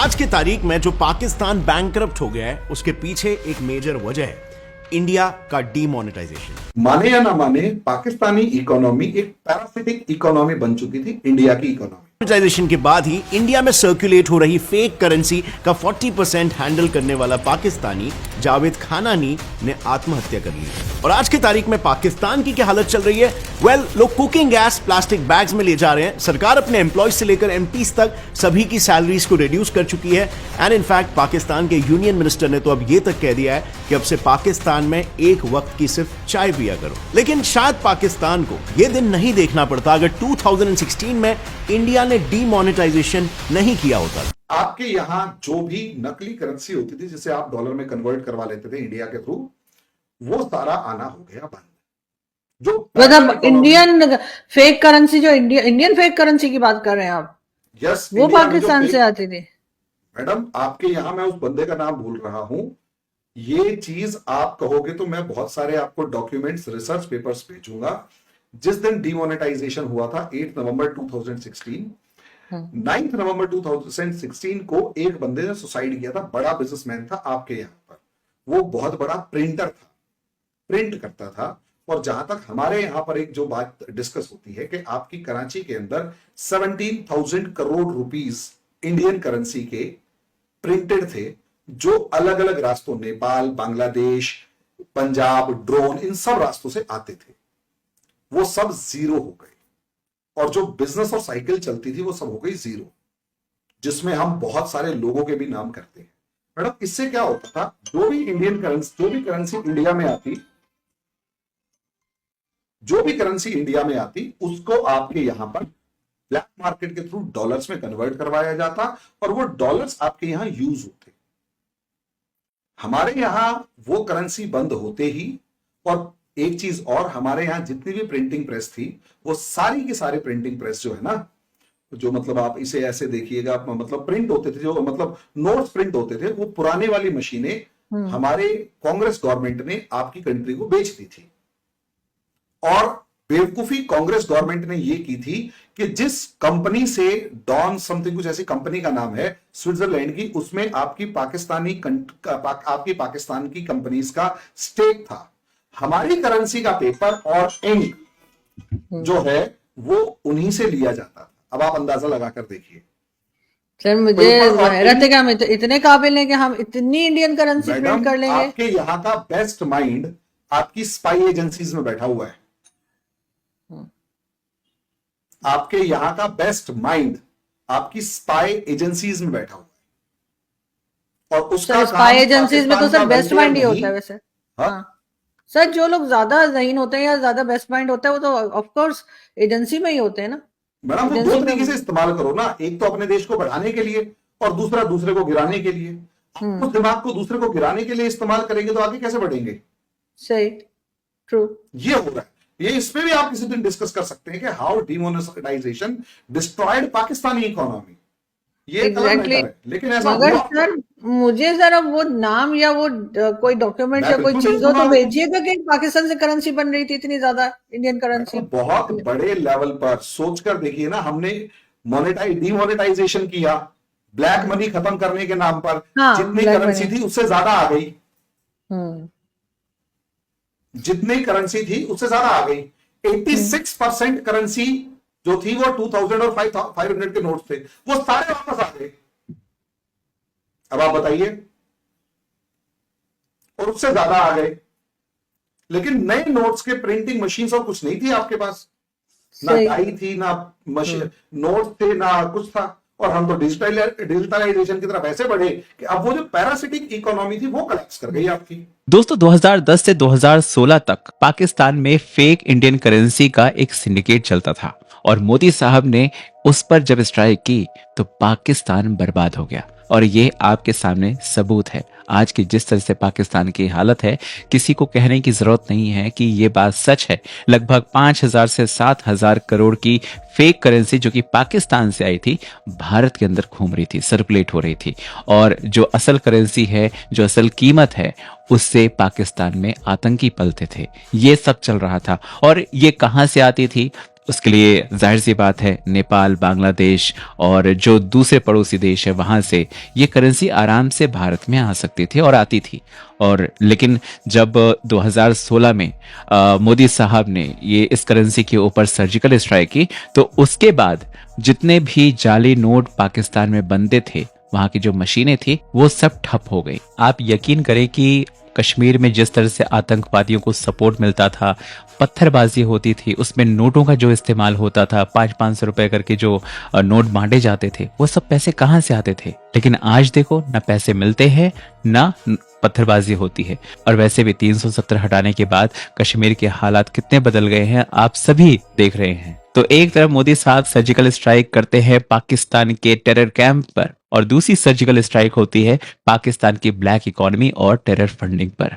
आज की तारीख में जो पाकिस्तान बैंकरप्ट हो गया है उसके पीछे एक मेजर वजह है इंडिया का डीमोनेटाइजेशन। माने या ना माने, पाकिस्तानी इकोनॉमी एक पैरासिटिक इकोनॉमी बन चुकी थी इंडिया की इकोनॉमी। डीमोनेटाइजेशन के बाद ही इंडिया में सर्कुलेट हो रही फेक करेंसी का 40% हैंडल करने वाला पाकिस्तानी जावेद खानानी ने आत्महत्या कर ली। और आज की तारीख में पाकिस्तान की क्या हालत चल रही है? लोग कुकिंग गैस प्लास्टिक बैग्स में ले जा रहे हैं। सरकार अपने एम्प्लॉयज से लेकर एमपीज तक सभी की सैलरीज को रिड्यूस कर चुकी है। एंड इनफैक्ट पाकिस्तान के यूनियन मिनिस्टर ने तो अब ये तक कह दिया है कि अब से पाकिस्तान में एक वक्त की सिर्फ चाय पिया करो। लेकिन शायद पाकिस्तान को यह दिन नहीं देखना पड़ता अगर 2016 में इंडिया ने डीमोनेटाइजेशन नहीं किया होता। आपके यहां जो भी नकली करेंसी होती थी जिसे आप डॉलर में कन्वर्ट करवा लेते थे इंडिया के थ्रू, वो सारा आना हो गया बंद। जो मतलब इंडियन फेक करेंसी, जो इंडियन फेक करेंसी की बात कर रहे हैं आप? यस, वो पाकिस्तान से आती थी। मैडम, आपके यहां मैं उस बंदे का नाम भूल रहा हूं। ये चीज आप कहोगे तो मैं बहुत सारे आपको डॉक्यूमेंट्स, रिसर्च पेपर्स भेजूंगा। जिस दिन डीमोनेटाइजेशन हुआ था 8 नवंबर 2016, 9 नवंबर 2016 को एक बंदे ने सुसाइड किया था। बड़ा बिजनेसमैन था आपके यहां पर। वो बहुत बड़ा प्रिंटर था, प्रिंट करता था। और जहां तक हमारे यहां पर एक जो बात डिस्कस होती है कि आपकी कराची के अंदर 17,000 करोड़ रुपीस इंडियन करेंसी के प्रिंटेड थे, जो अलग अलग रास्तों, नेपाल, बांग्लादेश, पंजाब, ड्रोन, इन सब रास्तों से आते थे। वो सब जीरो हो गए। और जो बिजनेस और साइकिल चलती थी वो सब हो गई जीरो, जिसमें हम बहुत सारे लोगों के भी नाम करते हैं। मैडम, इससे क्या होता था, जो भी करेंसी इंडिया में आती, उसको आपके यहां पर ब्लैक मार्केट के थ्रू डॉलर्स में कन्वर्ट करवाया जाता और वो डॉलर्स आपके यहां यूज होते। हमारे यहां वो करेंसी बंद होते ही, और एक चीज और, हमारे यहां जितनी भी प्रिंटिंग प्रेस थी, वो सारी की सारी प्रिंटिंग प्रेस जो है ना, जो मतलब आप इसे ऐसे देखिएगा, मतलब प्रिंट होते थे, जो मतलब नोट्स प्रिंट होते थे, वो पुराने वाली मशीनें हमारे कांग्रेस गवर्नमेंट ने आपकी कंट्री को बेच दी थी। और बेवकूफी कांग्रेस गवर्नमेंट ने यह की थी कि जिस कंपनी से, डॉन समथिंग कुछ ऐसी कंपनी का नाम है स्विट्जरलैंड की, उसमें आपकी पाकिस्तान की कंपनीज का स्टेक था। हमारी करेंसी का पेपर और इंक जो है वो उन्हीं से लिया जाता था। अब आप अंदाजा लगाकर देखिए। सर, मुझे हैरत है कि हम इतने काबिल हैं कि हम इतनी इंडियन करेंसी प्रिंट कर लेंगे। आपके यहाँ का बेस्ट माइंड आपकी स्पाई एजेंसीज में बैठा हुआ है। आपके यहां का बेस्ट माइंड आपकी स्पाई एजेंसीज में बैठा हुआ है। और उसका स्पाई एजेंसीज में तो सर बेस्ट माइंड ही होता है वैसे। हाँ सर, जो लोग ज्यादा ज़हीन होते हैं या ज्यादा बेस्ट माइंड होता है, वो तो ऑफ कोर्स एजेंसी में ही होते हैं ना। मैडम, तो दो तरीके से इस्तेमाल करो ना, एक तो अपने देश को बढ़ाने के लिए और दूसरा दूसरे को गिराने के लिए। उस दिमाग को दूसरे को गिराने के लिए इस्तेमाल करेंगे तो आगे कैसे बढ़ेंगे? सही, ट्रू। ये हो रहा है। ये इस पे भी आप किसी दिन डिस्कस कर सकते हैं कि how demonetisation destroyed Pakistani economy. ये एग्जैक्टली है, लेकिन ऐसा मगर सर, मुझे जरा वो नाम या वो कोई डॉक्यूमेंट या कोई चीज हो तो भेजिएगा कि पाकिस्तान से करेंसी बन रही थी इतनी ज्यादा इंडियन करेंसी। बहुत बड़े लेवल पर सोचकर देखिए ना, हमने डीमोनेटाइजेशन किया, ब्लैक मनी खत्म करने के नाम पर। हाँ, जितनी करेंसी थी उससे ज्यादा आ गई। जितनी करेंसी थी उससे ज्यादा आ गई। 86% करेंसी जो थी वो 2000 और 500 के नोट्स थे, वो सारे वापस आ गए। अब आप बताइए, और उससे ज्यादा आ गए। लेकिन नए नोट्स के प्रिंटिंग मशीन और कुछ नहीं थी आपके पास, ना डाई थी, ना मशीन नोट थे, ना कुछ था। और हम तो डिजिटलाइजेशन की तरफ ऐसे बढ़े कि अब वो जो पैरासिटिक इकोनॉमी थी वो कोलैप्स कर गई आपकी। दोस्तों, 2010 से 2016 तक पाकिस्तान में फेक इंडियन करेंसी का एक सिंडिकेट चलता था और मोदी साहब ने उस पर जब स्ट्राइक की तो पाकिस्तान बर्बाद हो गया। और ये आपके सामने सबूत है। आज की जिस तरह से पाकिस्तान की हालत है, किसी को कहने की जरूरत नहीं है कि ये बात सच है। लगभग 5,000 से 7,000 करोड़ की फेक करेंसी जो कि पाकिस्तान से आई थी, भारत के अंदर घूम रही थी, सर्कुलेट हो रही थी। और जो असल करेंसी है, जो असल कीमत है, उससे पाकिस्तान में आतंकी पलते थे। ये सब चल रहा था। और ये कहां से आती थी? उसके लिए जाहिर सी बात है नेपाल, बांग्लादेश और जो दूसरे पड़ोसी देश है वहां से ये करेंसी आराम से भारत में आ सकती थी और आती थी। और लेकिन जब 2016 में मोदी साहब ने ये इस करेंसी के ऊपर सर्जिकल स्ट्राइक की, तो उसके बाद जितने भी जाली नोट पाकिस्तान में बनते थे, वहां की जो मशीनें थी वो सब ठप हो गई। आप यकीन करें कि कश्मीर में जिस तरह से आतंकवादियों को सपोर्ट मिलता था, पत्थरबाजी होती थी, उसमें नोटों का जो इस्तेमाल होता था, 500-500 रुपए करके जो नोट बांटे जाते थे, वो सब पैसे कहाँ से आते थे। लेकिन आज देखो, ना पैसे मिलते हैं ना पत्थरबाजी होती है। और वैसे भी 370 हटाने के बाद कश्मीर के हालात कितने बदल गए हैं आप सभी देख रहे हैं। तो एक तरफ मोदी साहब सर्जिकल स्ट्राइक करते हैं पाकिस्तान के टेरर कैंप पर, और दूसरी सर्जिकल स्ट्राइक होती है पाकिस्तान की ब्लैक इकोनॉमी और टेरर फंडिंग पर।